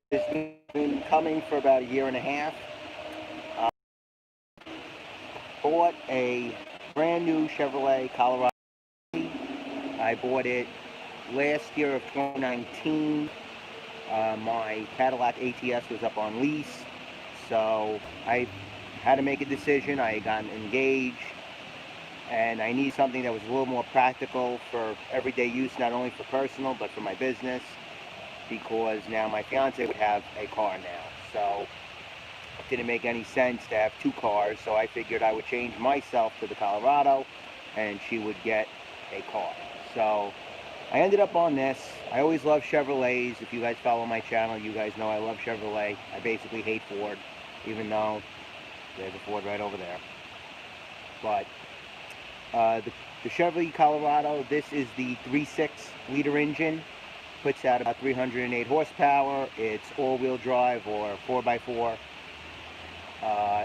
It's been coming for about a year and a half. I bought a brand new Chevrolet Colorado. I bought it last year of 2019. My Cadillac ATS was up on lease, so I had to make a decision. I got engaged, and I need something that was a little more practical for everyday use, not only for personal but for my business, because now my fiance would have a car now. So it didn't make any sense to have two cars, so I figured I would change myself to the Colorado and she would get a car. So I ended up on this. I always love Chevrolets. If you guys follow my channel, you guys know I love Chevrolet. I basically hate Ford, even though there's a Ford right over there. But the Chevy Colorado, this is the 3.6 liter engine. Puts out about 308 horsepower. It's all-wheel drive or 4x4.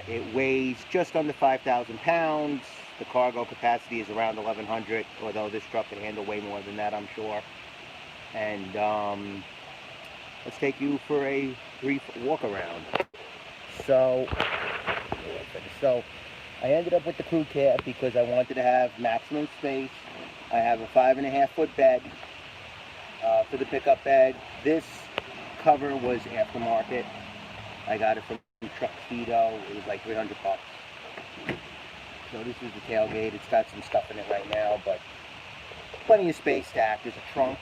It weighs just under 5,000 pounds. The cargo capacity is around 1,100, although this truck can handle way more than that, I'm sure. And let's take you for a brief walk around. So I ended up with the crew cab because I wanted to have maximum space. I have a 5.5-foot bed for the pickup bed. This cover was aftermarket. I got it from Truckcedo. It was like 300 bucks. So this is the tailgate. It's got some stuff in it right now, but plenty of space stacked. There's a trunk.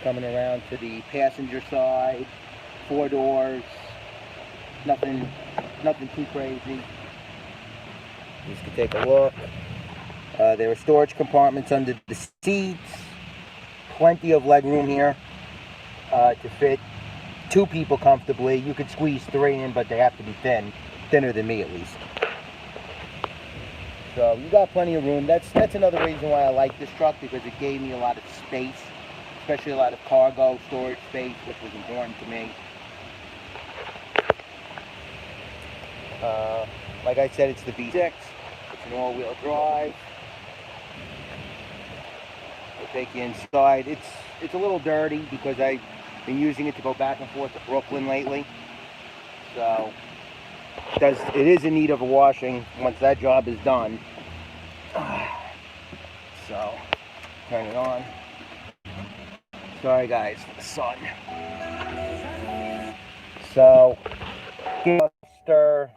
Coming around to the passenger side, 4 doors. Nothing too crazy. You can take a look. There are storage compartments under the seats. Plenty of leg room here to fit 2 people comfortably. You could squeeze 3 in, but they have to be thinner than me at least. So you got plenty of room. That's another reason why I like this truck, because it gave me a lot of space, especially a lot of cargo storage space, which was important to me. Like I said, it's the V6. It's an all-wheel drive. I'll take you inside. It's a little dirty because I've been using it to go back and forth to Brooklyn lately. So it is in need of a washing once that job is done. So turn it on. Sorry guys for the sun. So stir,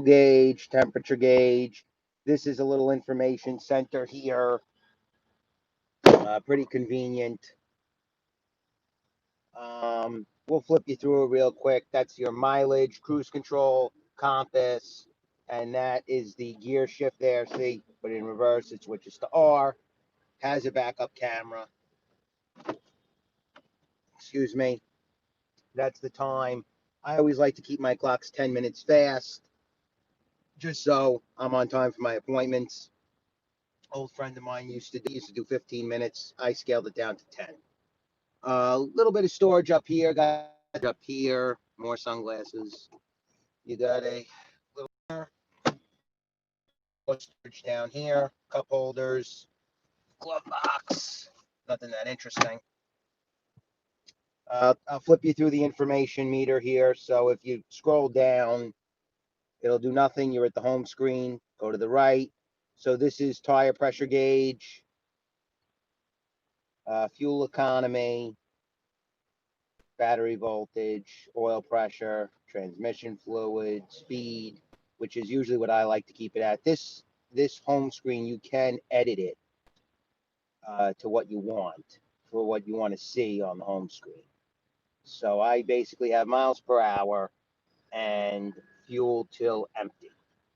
gauge, temperature gauge. This is a little information center here. Pretty convenient. We'll flip you through it real quick. That's your mileage, cruise control, compass, and that is the gear shift there. See, put it in reverse, it switches to R. Has a backup camera. Excuse me. That's the time. I always like to keep my clocks 10 minutes fast, just so I'm on time for my appointments. Old friend of mine used to do 15 minutes. I scaled it down to 10. A little bit of storage up here. Got up here. More sunglasses. You got a little storage down here. Cup holders. Glove box. Nothing that interesting. I'll flip you through the information meter here. So if you scroll down, it'll do nothing. You're at the home screen. Go to the right. So this is tire pressure gauge, fuel economy, battery voltage, oil pressure, transmission fluid, speed, which is usually what I like to keep it at. This home screen, you can edit it to what you want, for what you want to see on the home screen. So I basically have miles per hour and fuel till empty.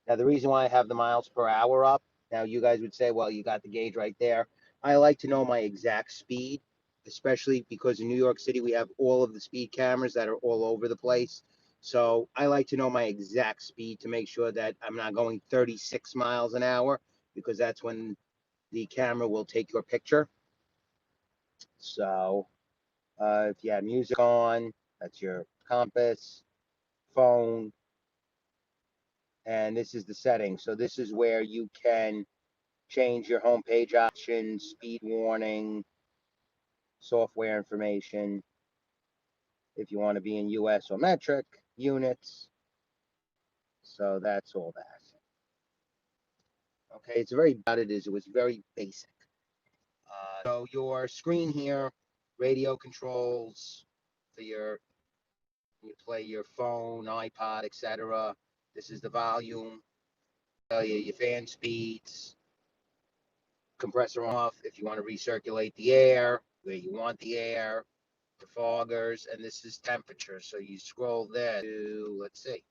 Now, the reason why I have the miles per hour up, now you guys would say, well, you got the gauge right there. I like to know my exact speed, especially because in New York City, we have all of the speed cameras that are all over the place. So I like to know my exact speed to make sure that I'm not going 36 miles an hour, because that's when the camera will take your picture. So if you have music on, that's your compass, phone, and this is the setting. So this is where you can change your homepage options, speed warning, software information if you want to be in US or metric units. So that's all that. Okay, it's very about it is it was very basic. So your screen here, radio controls for you play your phone, iPod, etc. This is the volume, your fan speeds, compressor off if you want to recirculate the air where you want the air, defoggers, and this is temperature. So you scroll there to, let's see,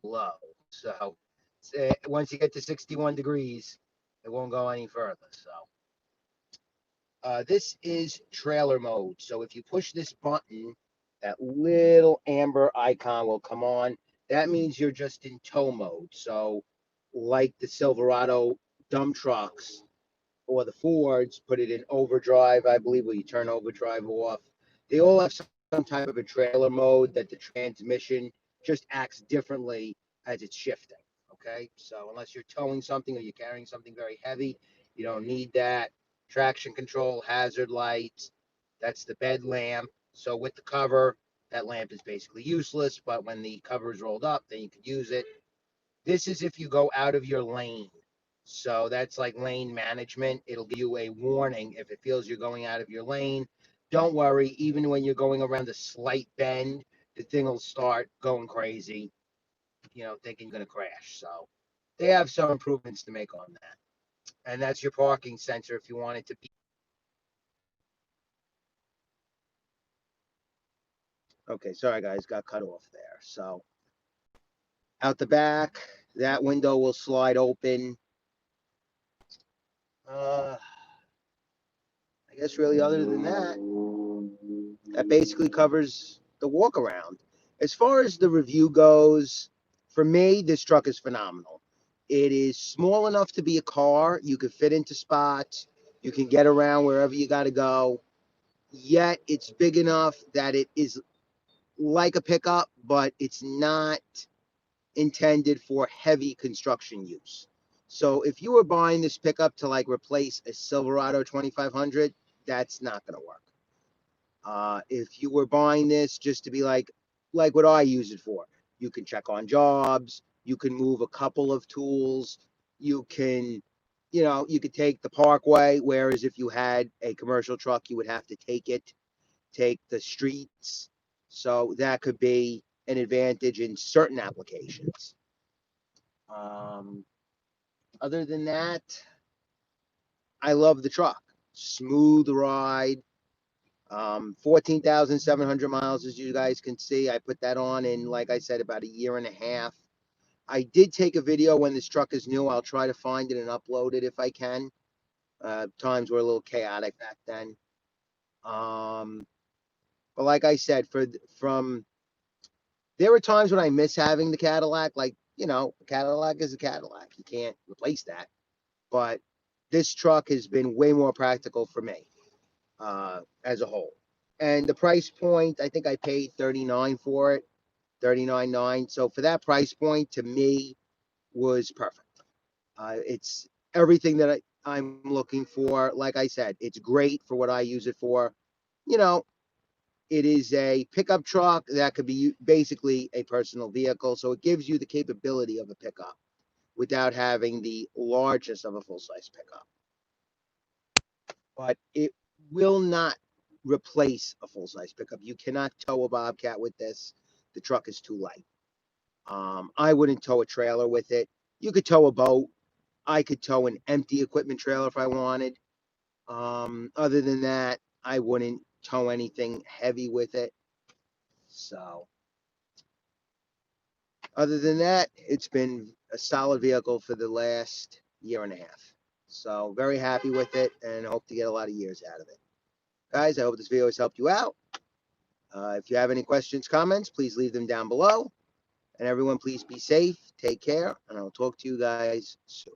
low. So once you get to 61 degrees, it won't go any further. So this is trailer mode. So if you push this button, that little amber icon will come on. That means you're just in tow mode. So like the Silverado dump trucks or the Fords, put it in overdrive, I believe, where you turn overdrive off. They all have some type of a trailer mode that the transmission just acts differently as it's shifting. Okay, so unless you're towing something or you're carrying something very heavy, you don't need that. Traction control, hazard lights, that's the bed lamp. So with the cover, that lamp is basically useless, but when the cover is rolled up, then you can use it. This is if you go out of your lane. So that's like lane management. It'll give you a warning if it feels you're going out of your lane. Don't worry, even when you're going around a slight bend, the thing will start going crazy, thinking you're going to crash. So they have some improvements to make on that. And that's your parking sensor if you want it to be. Okay, sorry guys, got cut off there. So out the back, that window will slide open. I guess really other than that basically covers the walk around. As far as the review goes, for me, this truck is phenomenal. It is small enough to be a car. You can fit into spots. You can get around wherever you got to go. Yet it's big enough that it is like a pickup, but it's not intended for heavy construction use. So if you were buying this pickup to like replace a Silverado 2500, that's not going to work. If you were buying this just to be like what I use it for, you can check on jobs, you can move a couple of tools, you can, you could take the parkway. Whereas if you had a commercial truck, you would have to take the streets. So that could be an advantage in certain applications. Um, Other than that, I love the truck. Smooth ride. 14,700 miles, as you guys can see. I put that on in, like I said, about a year and a half. I did take a video when this truck is new. I'll try to find it and upload it if I can. Times were a little chaotic back then. But like I said, there were times when I miss having the Cadillac. Like, a Cadillac is a Cadillac. You can't replace that. But this truck has been way more practical for me as a whole. And the price point, I think I paid $39 for it, $39.9. So for that price point, to me, was perfect. It's everything that I'm looking for. Like I said, it's great for what I use it for. You know, it is a pickup truck that could be basically a personal vehicle. So it gives you the capability of a pickup without having the largest of a full-size pickup. But it will not replace a full-size pickup. You cannot tow a Bobcat with this. The truck is too light. I wouldn't tow a trailer with it. You could tow a boat. I could tow an empty equipment trailer if I wanted. Other than that, I wouldn't tow anything heavy with it. So, other than that, it's been a solid vehicle for the last year and a half. So, very happy with it and hope to get a lot of years out of it. Guys, I hope this video has helped you out. If you have any questions, comments, please leave them down below. And everyone, please be safe, take care, and I'll talk to you guys soon.